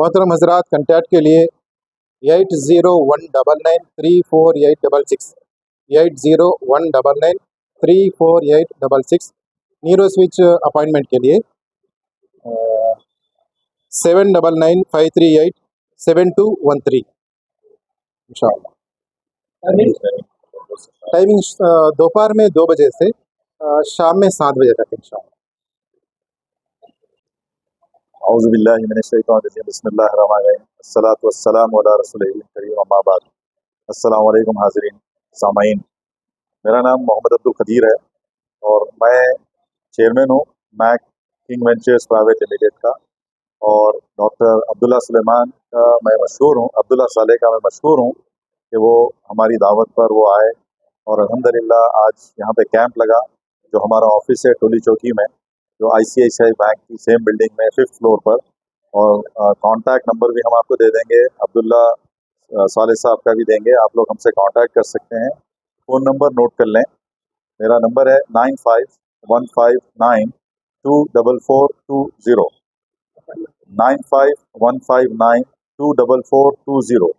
मोहतरम हजरात, कंटैक्ट के लिए 8019934866 8019934866 न्यूरो स्विच अपॉइंटमेंट के लिए 7995387213 इंशाअल्लाह। टाइमिंग दोपहर में 2 बजे से शाम में 7 बजे तक इंशाअल्लाह। औज़ुबिल्लाहि मिनश्शैतानिर्रजीम बिस्मिल्लाहिर्रहमानिर्रहीम अस्सलातु वस्सलामु अला रसूलिल करीम अम्मा बाद। अस्सलामु अलैकुम हाज़रीन सामाईन, मेरा नाम मोहम्मद अब्दुल क़दीर है और मैं चेयरमैन हूँ Mac King ventures private limited का। और डॉक्टर अब्दुल्ला सुलेमान का मैं मशहूर हूँ, अब्दुल्ला साले का मैं मशहूर हूँ कि वो हमारी दावत पर वो आए और अल्हम्दुलिल्लाह आज यहाँ पे कैंप लगा। जो हमारा ऑफिस है टोली चौकी में, जो ICICI बैंक की सेम बिल्डिंग में 5th फ्लोर पर। और कांटेक्ट नंबर भी हम आपको दे देंगे, अब्दुल्ला साले साहब का भी देंगे, आप लोग हमसे कांटेक्ट कर सकते हैं। फ़ोन नंबर नोट कर लें, मेरा नंबर है 9515924420 9515924420।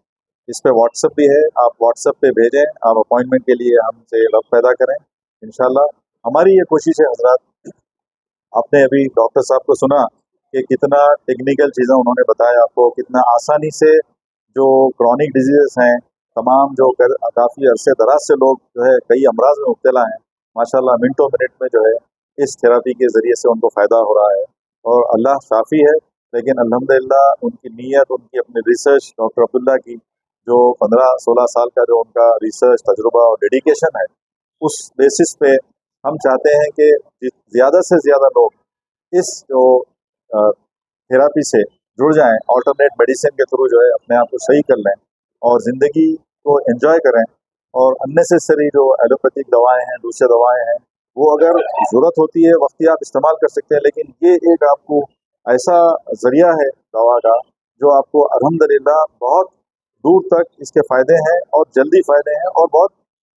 इस पे व्हाट्सएप भी है, आप व्हाट्सएप पे भेजें, आप अपॉइंटमेंट के लिए हमसे रब्त पैदा करें इंशाल्लाह। हमारी ये कोशिश है हजरात, आपने अभी डॉक्टर साहब को सुना कि कितना टेक्निकल चीज़ें उन्होंने बताया आपको, कितना आसानी से जो क्रॉनिक डिजीज़ हैं तमाम, जो काफ़ी अरसे दराज से लोग जो है कई अमराज में मुब्तला हैं, माशाल्लाह मिनटों मिनट में जो है इस थेरेपी के ज़रिए से उनको फ़ायदा हो रहा है। और अल्लाह शाफ़ी है, लेकिन अल्हम्दुलिल्लाह उनकी नीयत, उनकी अपनी रिसर्च, डॉक्टर अब्दुल्ला की जो 15-16 साल का जो उनका रिसर्च तजुर्बा और डेडिकेशन है, उस बेसिस पे हम चाहते हैं कि ज़्यादा से ज़्यादा लोग इस जो थेरेपी से जुड़ जाएं, ऑल्टरनेट मेडिसिन के थ्रू जो है अपने आप को सही कर लें और ज़िंदगी को एंजॉय करें। और अननेसेसरी जो एलोपैथिक दवाएं हैं, दूसरे दवाएं हैं, वो अगर ज़रूरत होती है वक्ती आप इस्तेमाल कर सकते हैं, लेकिन ये एक आपको ऐसा ज़रिया है दवा का जो आपको अल्हम्दुलिल्लाह बहुत दूर तक इसके फ़ायदे हैं और जल्दी फ़ायदे हैं और बहुत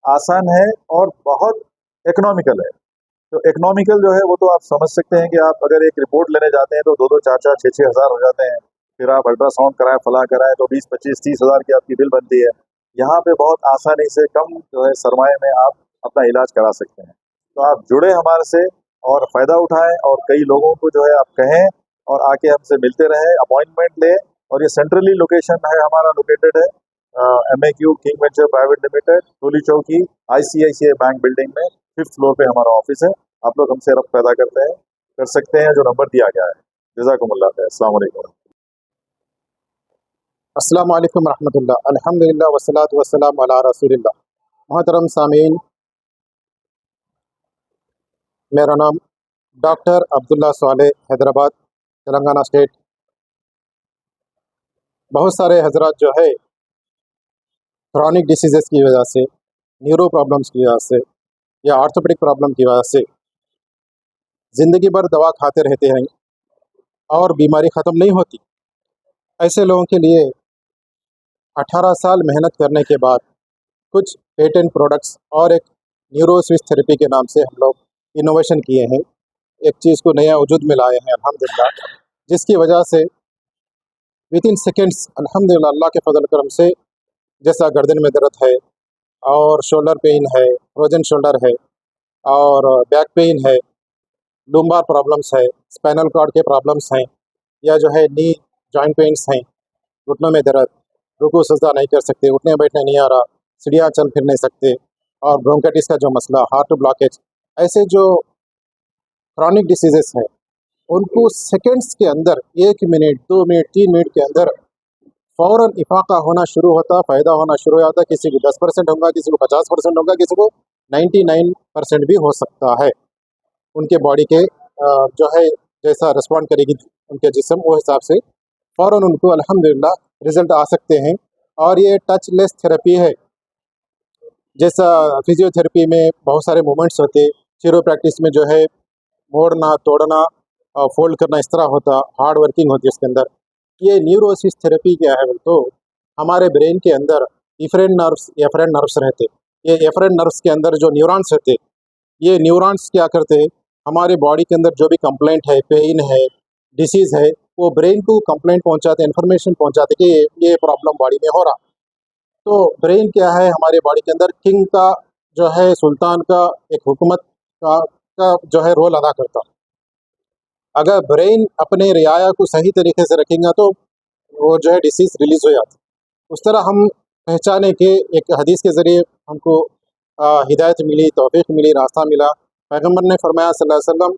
आसान है और बहुत इकोनॉमिकल है। तो इकोनॉमिकल जो है वो तो आप समझ सकते हैं कि आप अगर एक रिपोर्ट लेने जाते हैं तो 2-2, 4-4, 6-6 हज़ार हो जाते हैं। फिर आप अल्ट्रासाउंड कराएं, फला कराएं तो 20, 25, 30 हज़ार की आपकी बिल बनती है। यहाँ पे बहुत आसानी से कम जो है सरमाए में आप अपना इलाज करा सकते हैं। तो आप जुड़े हमारे से और फ़ायदा उठाएं और कई लोगों को जो है आप कहें और आके हमसे मिलते रहें, अपॉइंटमेंट लें। और ये सेंट्रली लोकेशन है, हमारा लोकेटेड है MAQ King venture private limited, Toli Chowki, ICICI bank building में 5th फ्लोर पे हमारा ऑफिस है। आप लोग हमसे रब्त पैदा कर सकते हैं, जो नंबर दिया गया है। जज़ाकुमुल्लाह खैर, अस्सलाम वालेकुम। अस्सलाम वालेकुम रहमतुल्लाह, अल्हम्दुलिल्लाह वस्सलातु वस्सलामु अला रसूलिल्लाह। मोहतरम सामीन, मेरा नाम डॉक्टर अब्दुल्ला साले, हैदराबाद, तेलंगाना स्टेट। बहुत सारे हजरात जो है क्रॉनिक डिसीज़ेस की वजह से, न्यूरो प्रॉब्लम्स की वजह से या ऑर्थोपेडिक प्रॉब्लम की वजह से ज़िंदगी भर दवा खाते रहते हैं और बीमारी ख़त्म नहीं होती। ऐसे लोगों के लिए 18 साल मेहनत करने के बाद कुछ पेटेंट प्रोडक्ट्स और एक न्यूरो स्विच थेरेपी के नाम से हम लोग इनोवेशन किए हैं, एक चीज़ को नया वजूद में लाए हैं अल्हम्दुलिल्लाह, जिसकी वजह से विद इन सेकेंड्स अल्हम्दुलिल्लाह अल्लाह के फजल करम से, जैसा गर्दन में दर्द है और शोल्डर पेन है, फ्रोजन शोल्डर है और बैक पेन है, लुम्बार प्रॉब्लम्स है, स्पाइनल कॉर्ड के प्रॉब्लम्स हैं, या जो है नी जॉइंट पेन्स हैं, घुटनों में दर्द, रुकू सजदा नहीं कर सकते, उठने बैठने नहीं आ रहा, सीढ़ियाँ चल फिर नहीं सकते, और ब्रोंकाइटिस का जो मसला, हार्ट ब्लॉकेज, ऐसे जो क्रॉनिक डिसीजेस हैं उनको सेकेंड्स के अंदर 1 मिनट, 2 मिनट, 3 मिनट के अंदर फ़ौरन इफ़ाक़ा होना शुरू होता, फ़ायदा होना शुरू हो जाता। किसी को 10% होगा, किसी को 50% होगा, किसी को 99% भी हो सकता है। उनके बॉडी के जो है जैसा रिस्पॉन्ड करेगी उनके जिस्म, वो हिसाब से फ़ौरन उनको अल्हम्दुलिल्लाह रिज़ल्ट आ सकते हैं। और ये टचलेस थेरेपी है। जैसा फिजियोथेरेपी में बहुत सारे मूवमेंट्स होते, चिरोप्रैक्टिस में जो है मोड़ना, तोड़ना और फोल्ड करना इस तरह होता, हार्ड वर्किंग होती है इसके अंदर। ये न्यूरो स्विच थेरेपी क्या है तो हमारे ब्रेन के अंदर एफरेंट नर्व्स रहते। ये एफरेंट नर्व्स के अंदर जो न्यूरॉन्स रहते, ये न्यूरॉन्स क्या करते, हमारे बॉडी के अंदर जो भी कंप्लेंट है, पेन है, डिसीज़ है, वो ब्रेन को कंप्लेंट पहुंचाते, इन्फॉर्मेशन पहुंचाते कि ये प्रॉब्लम बॉडी में हो रहा। तो ब्रेन क्या है हमारे बॉडी के अंदर, किंग का जो है, सुल्तान का, एक हुकूमत का जो है रोल अदा करता। अगर ब्रेन अपने रियाया को सही तरीके से रखेगा तो वो जो है डिसीज़ रिलीज हो जाती। उस तरह हम पहचाने के एक हदीस के ज़रिए हमको हिदायत मिली, तौफीक मिली, रास्ता मिला। पैगंबर ने फरमाया सल्लल्लाहु अलैहि वसल्लम,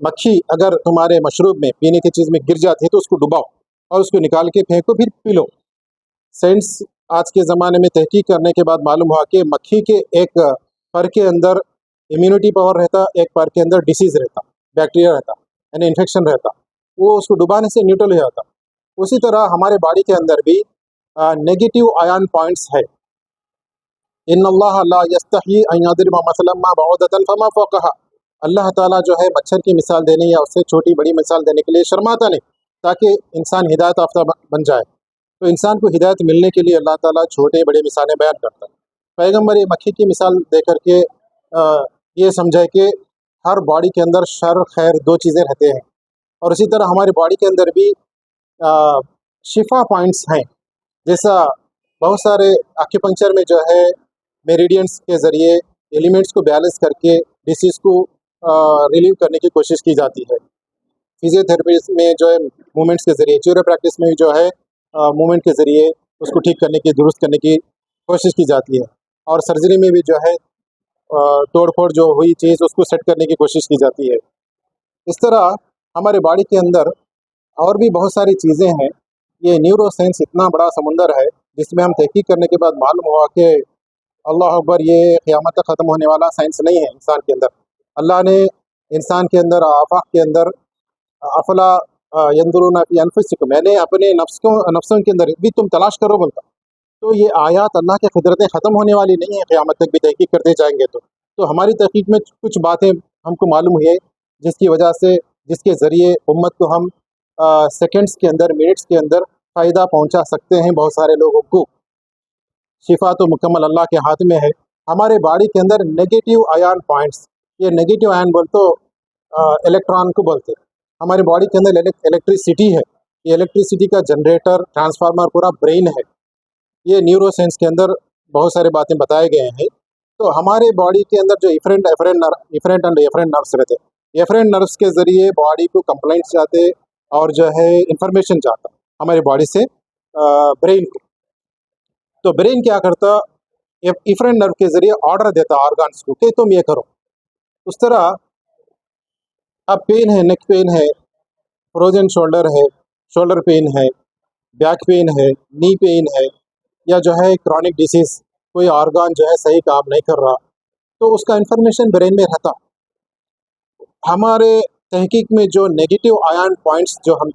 मक्खी अगर तुम्हारे मशरूब में, पीने की चीज़ में गिर जाती है तो उसको डुबाओ और उसको निकाल के फेंको, फिर पी लो। साइंस आज के ज़माने में तहकीक करने के बाद मालूम हुआ कि मक्खी के एक पर के अंदर इम्यूनिटी पावर रहता, एक पर के अंदर डिसीज़ रहता, बैक्टीरिया रहता, यानी इन्फेक्शन रहता, वो उसको डुबाने से न्यूट्रल हो जाता। उसी तरह हमारे बॉडी के अंदर भी नेगेटिव आयन पॉइंट्स है। इन्नल्लाह ला यस्तही अन यदरिबा मसलन मा बऊदतन फमा फौकहा। अल्लाह ताला जो है मच्छर की मिसाल देने या उससे छोटी बड़ी मिसाल देने के लिए शर्माता नहीं, ताकि इंसान हिदायत याफ्ता बन जाए। तो इंसान को हिदायत मिलने के लिए अल्लाह ताला छोटे बड़े मिसालें बयान करता है। पैगंबर ये मक्खी की मिसाल दे करके ये समझाए कि हर बॉडी के अंदर शर खैर दो चीज़ें रहते हैं, और इसी तरह हमारी बॉडी के अंदर भी शिफा पॉइंट्स हैं। जैसा बहुत सारे एक्यूपंक्चर में जो है मेरिडियंस के ज़रिए एलिमेंट्स को बैलेंस करके डिसीज़ को रिलीव करने की कोशिश की जाती है। फिजियोथेरेपी में जो है मूवमेंट्स के ज़रिए, च्यूरो प्रैक्टिस में जो है मूवमेंट के ज़रिए उसको ठीक करने की, दुरुस्त करने की कोशिश की जाती है। और सर्जरी में भी जो है तोड़ फोड़ जो हुई चीज़ उसको सेट करने की कोशिश की जाती है। इस तरह हमारे बॉडी के अंदर और भी बहुत सारी चीज़ें हैं। ये न्यूरो साइंस इतना बड़ा समुंदर है जिसमें हम तहकीक करने के बाद मालूम हुआ कि अल्लाह अकबर, ये क़यामत तक ख़त्म होने वाला साइंस नहीं है इंसान के अंदर। अल्लाह ने इंसान के अंदर, आफाक के अंदर, अफला यंजुरूना फी अनफुसिकुम, मैंने अपने नफ्सों के अंदर भी तुम तलाश करो बोलता। तो ये आयात अल्लाह की कुदरतें ख़त्म होने वाली नहीं है, क़यामत तक भी तहकीक करते जाएंगे। तो हमारी तहकीक में कुछ बातें हमको मालूम हुई है जिसकी वजह से, जिसके ज़रिए उम्मत को हम सेकंड्स के अंदर, मिनट्स के अंदर फ़ायदा पहुंचा सकते हैं बहुत सारे लोगों को। शिफा तो मुकम्मल अल्लाह के हाथ में है। हमारे बॉडी के अंदर नेगेटिव आयन पॉइंट्स, ये नेगेटिव आयन बोल तो इलेक्ट्रॉन को बोलते हैं। हमारे बॉडी के अंदर इलेक्ट्रिसिटी है, ये इलेक्ट्रिसिटी का जनरेटर, ट्रांसफार्मर पूरा ब्रेन है। ये न्यूरो साइंस के अंदर बहुत सारी बातें बताए गए हैं। तो हमारे बॉडी के अंदर जो इफरेंट एंड एफरेंट नर्व्स रहते हैं, एफरेंट नर्व्स के ज़रिए बॉडी को कंप्लेंट्स जाते और जो है इंफॉर्मेशन जाता हमारी बॉडी से ब्रेन को। तो ब्रेन क्या करता, इफरेंट नर्व के ज़रिए ऑर्डर देता ऑर्गन्स को कि तुम ये करो। उस तरह अब पेन है, नेक पेन है, फ्रोजन शोल्डर है, शोल्डर पेन है, बैक पेन है, नी पेन है, या जो है क्रॉनिक डिसीज़, कोई ऑर्गन जो है सही काम नहीं कर रहा, तो उसका इन्फॉर्मेशन ब्रेन में रहता। हमारे तहकीक में जो नेगेटिव आयन पॉइंट्स जो हम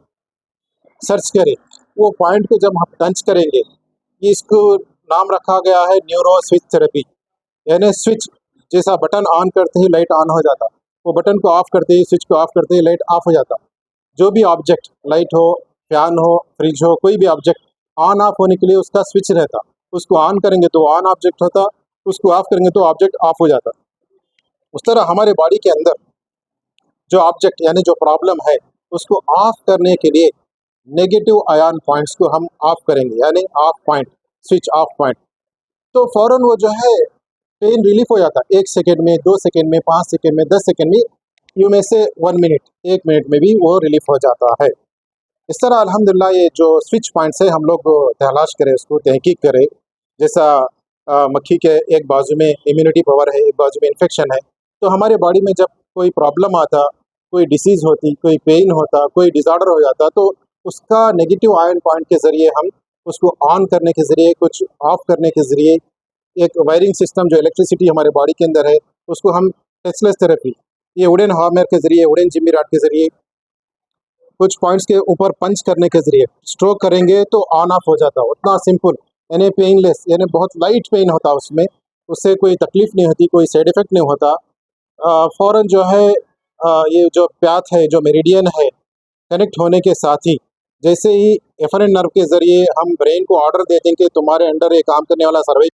सर्च करें, वो पॉइंट को जब हम टच करेंगे, इसको नाम रखा गया है न्यूरो स्विच थेरेपी। यानी स्विच जैसा बटन ऑन करते ही लाइट ऑन हो जाता, वो बटन को ऑफ करते ही, स्विच को ऑफ करते ही लाइट ऑफ हो जाता। जो भी ऑब्जेक्ट, लाइट हो, फैन हो, फ्रिज हो, कोई भी ऑब्जेक्ट ऑन ऑफ होने के लिए उसका स्विच रहता। उसको ऑन करेंगे तो ऑन ऑब्जेक्ट होता, उसको ऑफ करेंगे तो ऑब्जेक्ट ऑफ हो जाता। उस तरह हमारे बॉडी के अंदर जो ऑब्जेक्ट यानी जो प्रॉब्लम है, उसको ऑफ करने के लिए नेगेटिव आयन पॉइंट्स को हम ऑफ करेंगे, यानी of point, switch off point. तो फ़ौरन वो जो है पेन रिलीफ हो जाता, 1 सेकेंड में, 2 सेकेंड में, 5 सेकेंड में, 10 सेकेंड में, यूँ में से 1 मिनट, 1 मिनट में भी वो रिलीफ हो जाता है। इस तरह अल्हम्दुलिल्लाह ये जो स्विच पॉइंट्स है हम लोग तलाश करें, उसको तहकीक करें। जैसा मक्खी के एक बाजू में इम्यूनिटी पावर है, एक बाजू में इन्फेक्शन है, तो हमारे बॉडी में जब कोई प्रॉब्लम आता, कोई डिसीज़ होती, कोई पेन होता, कोई डिसऑर्डर हो जाता, तो उसका नेगेटिव आयन पॉइंट के ज़रिए हम उसको ऑन करने के ज़रिए, कुछ ऑफ करने के ज़रिए, एक वायरिंग सिस्टम जो इलेक्ट्रिसिटी हमारे बॉडी के अंदर है, उसको हम टचलेस थेरेपी, ये वुडन हार्मर के ज़रिए, वुडन जिम्मी रॉड के ज़रिए, कुछ पॉइंट्स के ऊपर पंच करने के ज़रिए स्ट्रोक करेंगे तो ऑन ऑफ हो जाता। उतना सिंपल, यानी पेनलेस, यानी बहुत लाइट पेन होता उसमें, उससे कोई तकलीफ़ नहीं होती, कोई साइड इफ़ेक्ट नहीं होता। फ़ौरन जो है ये जो प्याथ है, जो मेरिडियन है, कनेक्ट होने के साथ ही जैसे ही एफरेंट नर्व के ज़रिए हम ब्रेन को ऑर्डर देते हैं कि तुम्हारे अंडर ये काम करने वाला सर्वाइकल